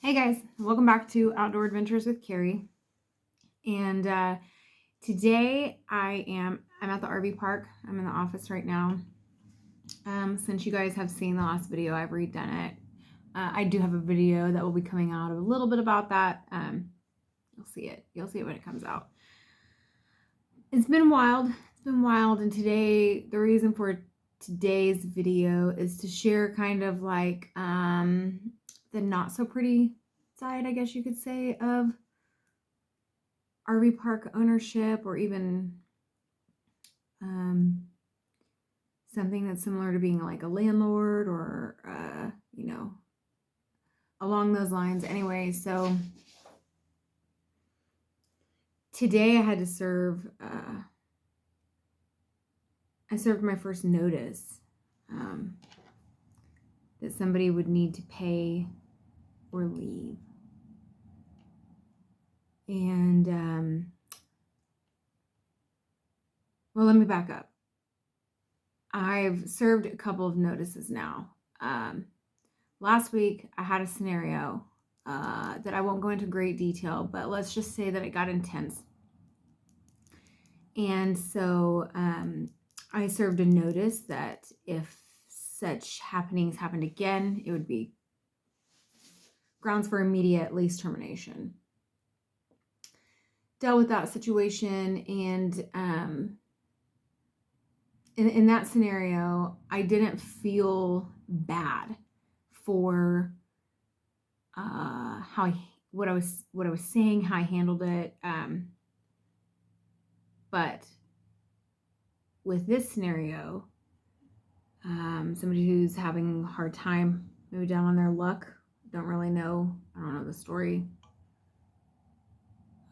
Hey guys, welcome back to Outdoor Adventures with Kerri. And today I'm at the RV park. I'm in the office right now. Since you guys have seen the last video, I've redone it. I do have a video that will be coming out a little bit about that. You'll see it. You'll see it when it comes out. It's been wild. And today, the reason for today's video is to share kind of like the not so pretty side, I guess you could say, of RV park ownership, or even something that's similar to being like a landlord, or along those lines. Anyway, so today I had to serve I served my first notice that somebody would need to pay or leave. And well, let me back up. I've served a couple of notices now. Last week I had a scenario that I won't go into great detail, but let's just say that it got intense. And so I served a notice that if such happenings happened again, it would be grounds for immediate lease termination. Dealt with that situation, and in that scenario, I didn't feel bad for what I was saying, how I handled it. But with this scenario, somebody who's having a hard time, maybe down on their luck, don't really know. I don't know the story.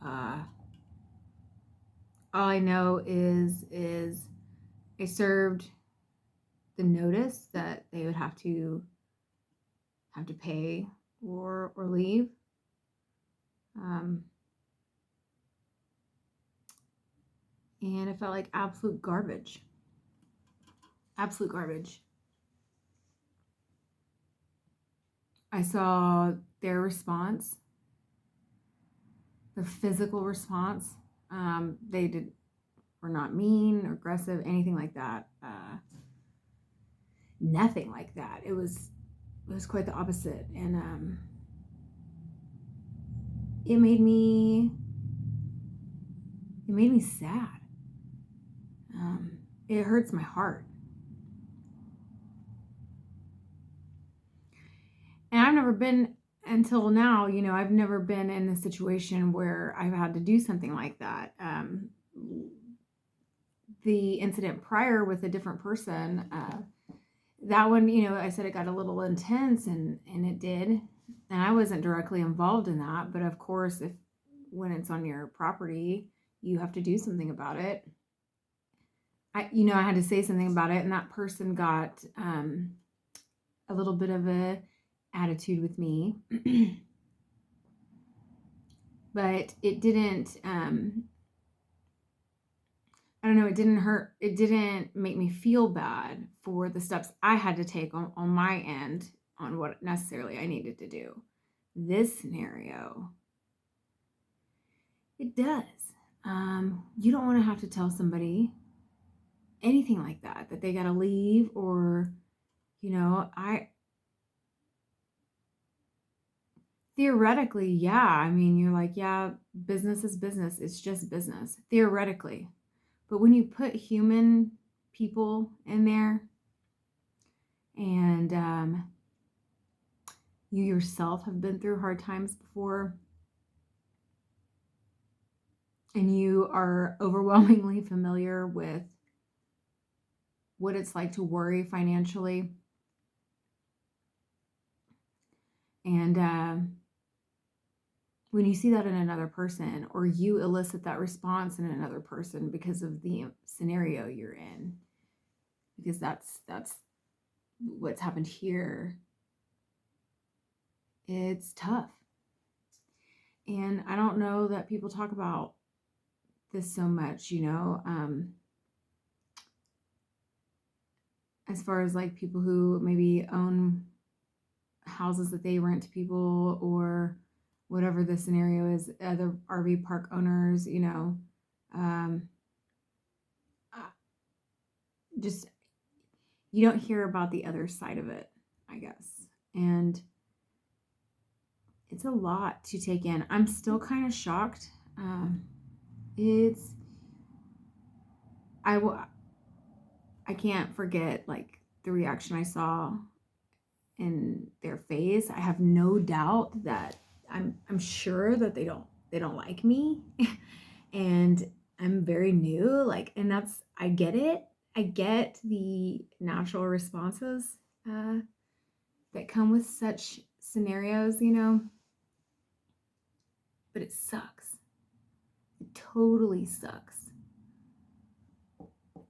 All I know is I served the notice that they would have to pay or leave. And it felt like absolute garbage. Absolute garbage. I saw their response, their physical response. They were not mean or aggressive, anything like that. Nothing like that. It was quite the opposite, and it made me sad. It hurts my heart. And I've never been, until now, I've never been in a situation where I've had to do something like that. The incident prior with a different person, that one, I said it got a little intense, and it did. And I wasn't directly involved in that, but of course, when it's on your property, you have to do something about it. I had to say something about it, and that person got a little bit of a attitude with me. But it didn't, I don't know, it didn't hurt. It didn't make me feel bad for the steps I had to take on my end on what necessarily I needed to do. This scenario, it does. You don't want to have to tell somebody anything like that they got to leave, or, theoretically, yeah. I mean, you're like, yeah, business is business. It's just business, theoretically. But when you put human people in there, and you yourself have been through hard times before, and you are overwhelmingly familiar with what it's like to worry financially, and when you see that in another person, or you elicit that response in another person because of the scenario you're in, because that's what's happened here, it's tough. And I don't know that people talk about this so much, as far as like people who maybe own houses that they rent to people, or whatever the scenario is, other RV park owners, um, uh, just, you don't hear about the other side of it, I guess. And it's a lot to take in. I'm still kind of shocked. It's, I can't forget like the reaction I saw in their face. I have no doubt that I'm sure that they don't like me. And I'm very new, like, and I get it. I get the natural responses that come with such scenarios, but it sucks. It totally sucks.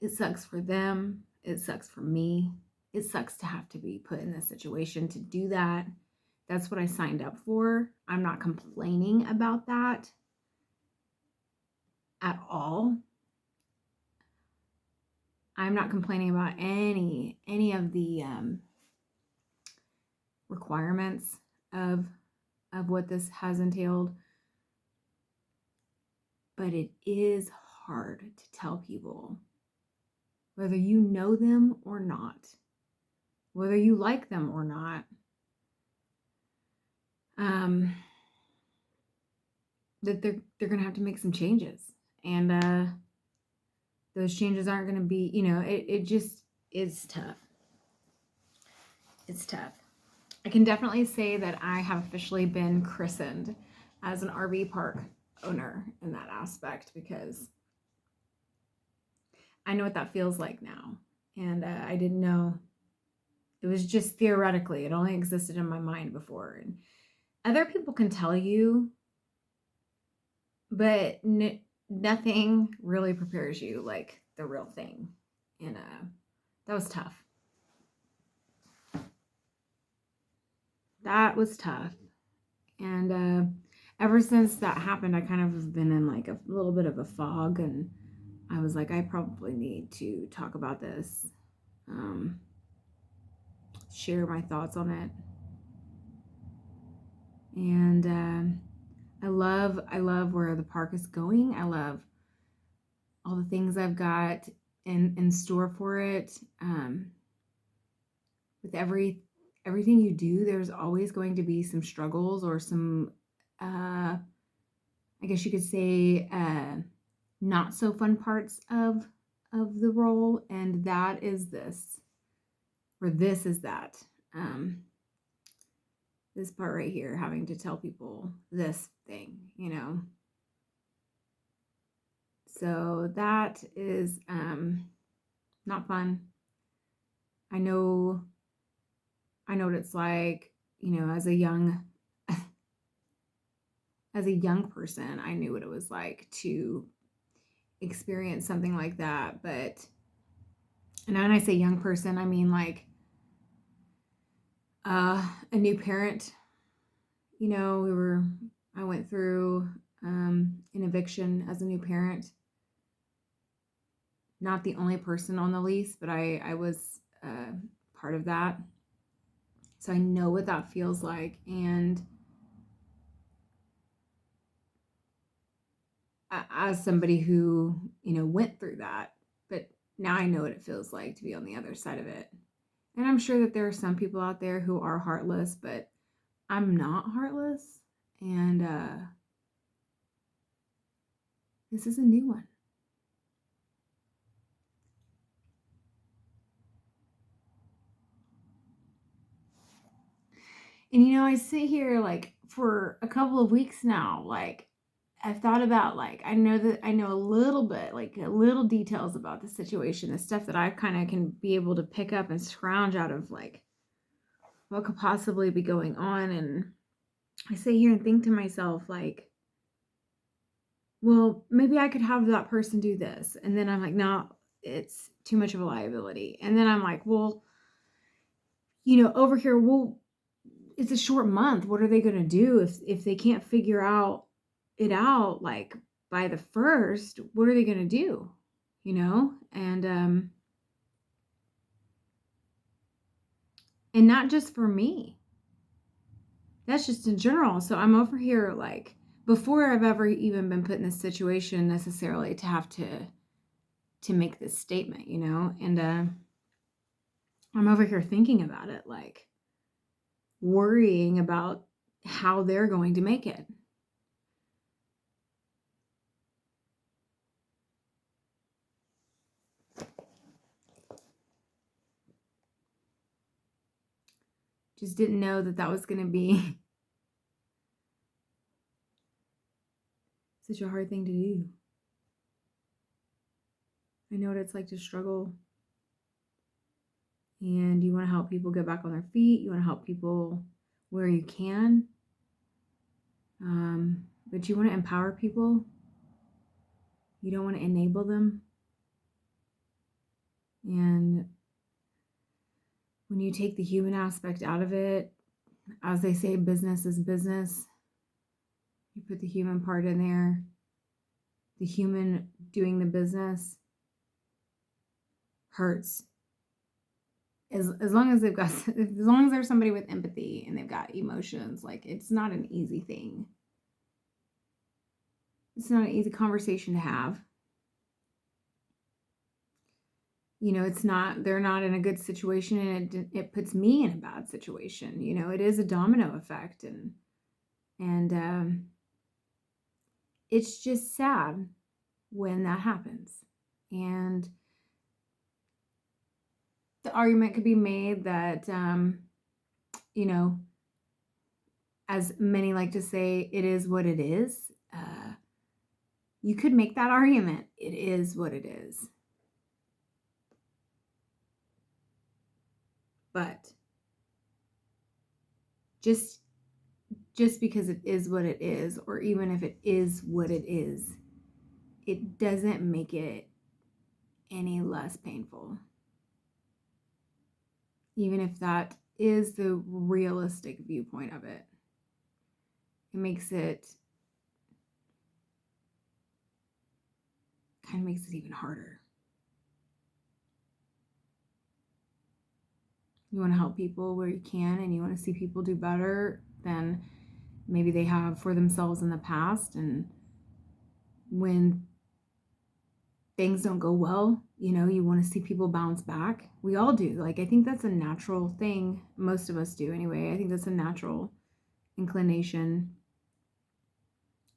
It sucks for them. It sucks for me. It sucks to have to be put in this situation to do that. That's what I signed up for. I'm not complaining about that at all. I'm not complaining about any of the requirements of what this has entailed. But it is hard to tell people, whether you know them or not, whether you like them or not, that they're gonna have to make some changes, and those changes aren't gonna be, it just is tough. It's tough. I can definitely say that I have officially been christened as an RV park owner in that aspect, because I know what that feels like now. And I didn't know. It was just theoretically. It only existed in my mind before. And other people can tell you, but nothing really prepares you like the real thing. And that was tough. That was tough. And ever since that happened, I kind of have been in like a little bit of a fog. And I was like, I probably need to talk about this, share my thoughts on it. And I love where the park is going. I love all the things I've got in store for it. With everything you do, there's always going to be some struggles or some, I guess you could say, not so fun parts of the role, and that is this, or this is that. This part right here, having to tell people this thing, So that is not fun. I know what it's like, as a young person. I knew what it was like to experience something like that. But, and when I say young person, I mean like a new parent. I went through an eviction as a new parent. Not the only person on the lease, but I was part of that. So I know what that feels like. And as somebody who, went through that, but now I know what it feels like to be on the other side of it. And I'm sure that there are some people out there who are heartless, but I'm not heartless. And this is a new one. And I sit here like for a couple of weeks now, like I've thought about, like, I know a little bit, like little details about the situation, the stuff that I kind of can be able to pick up and scrounge out of like what could possibly be going on. And I sit here and think to myself, like, well, maybe I could have that person do this. And then I'm like, no, it's too much of a liability. And then I'm like, well, over here, well, it's a short month. What are they going to do if they can't figure it out like by the 1st? What are they going to do? And not just for me. that's just in general. So I'm over here like, before I've ever even been put in this situation necessarily to have to make this statement, you know, and I'm over here thinking about it, like worrying about how they're going to make it. Just didn't know that that was going to be such a hard thing to do. I know what it's like to struggle, and you want to help people get back on their feet. You want to help people where you can, but you want to empower people. You don't want to enable them. And when you take the human aspect out of it, as they say, business is business. You put the human part in there, the human doing the business hurts. As long as they've got, as long as there's somebody with empathy and they've got emotions, like it's not an easy thing. It's not an easy conversation to have. You know, it's not, they're not in a good situation, and it puts me in a bad situation. You know, it is a domino effect, and it's just sad when that happens. And the argument could be made that, you know, as many like to say, it is what it is. You could make that argument. It is what it is. But just because it is what it is, or even if it is what it is, it doesn't make it any less painful. Even if that is the realistic viewpoint of it, it makes it kind of makes it even harder. You want to help people where you can, and you want to see people do better than maybe they have for themselves in the past. And when things don't go well, you know, you want to see people bounce back. We all do. Like, I think that's a natural thing. Most of us do anyway. I think that's a natural inclination.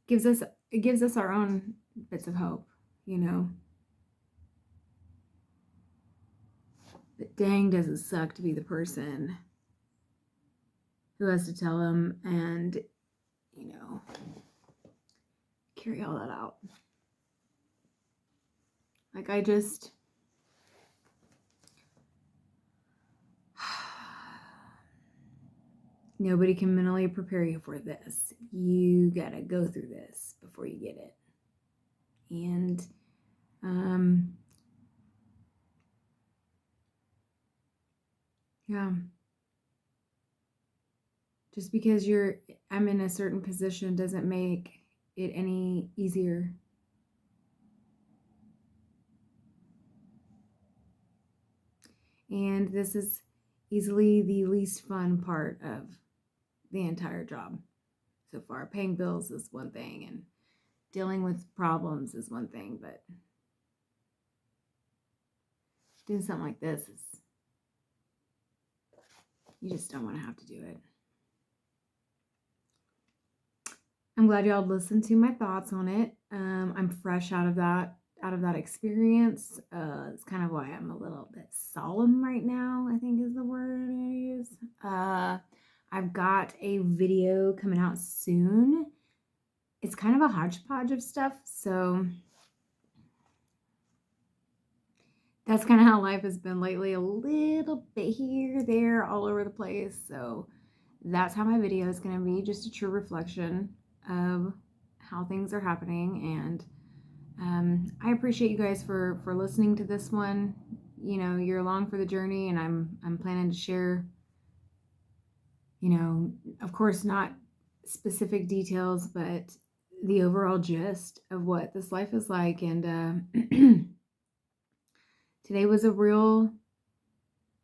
It gives us our own bits of hope, you know. But dang, does it suck to be the person who has to tell them and, you know, carry all that out. Like, I just, nobody can mentally prepare you for this. You gotta go through this before you get it. And, yeah. Just because I'm in a certain position doesn't make it any easier. And this is easily the least fun part of the entire job so far. Paying bills is one thing, and dealing with problems is one thing, but doing something like this is, you just don't want to have to do it. I'm glad y'all listened to my thoughts on it. I'm fresh out of that experience. It's kind of why I'm a little bit solemn right now, I think is the word I'm gonna use. I've got a video coming out soon. It's kind of a hodgepodge of stuff, so that's kind of how life has been lately. A little bit here, there, all over the place. So that's how my video is going to be, just a true reflection of how things are happening. And I appreciate you guys for listening to this one. You know, you're along for the journey, and I'm planning to share, you know, of course, not specific details, but the overall gist of what this life is like. And today was a real,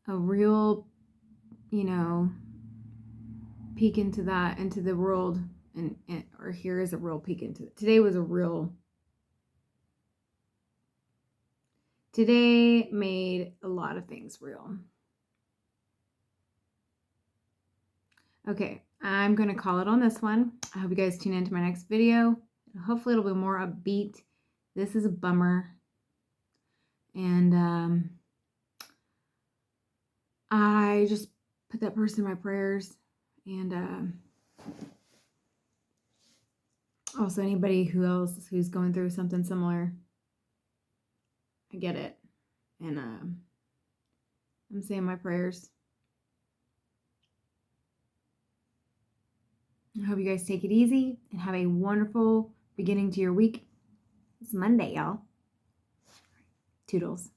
you know, peek into the world, or here is a real peek into it. Today made a lot of things real. Okay, I'm going to call it on this one. I hope you guys tune into my next video. Hopefully it'll be more upbeat. This is a bummer. And I just put that person in my prayers. And also anybody who's going through something similar. I get it. And I'm saying my prayers. I hope you guys take it easy and have a wonderful beginning to your week. It's Monday, y'all. Toodles.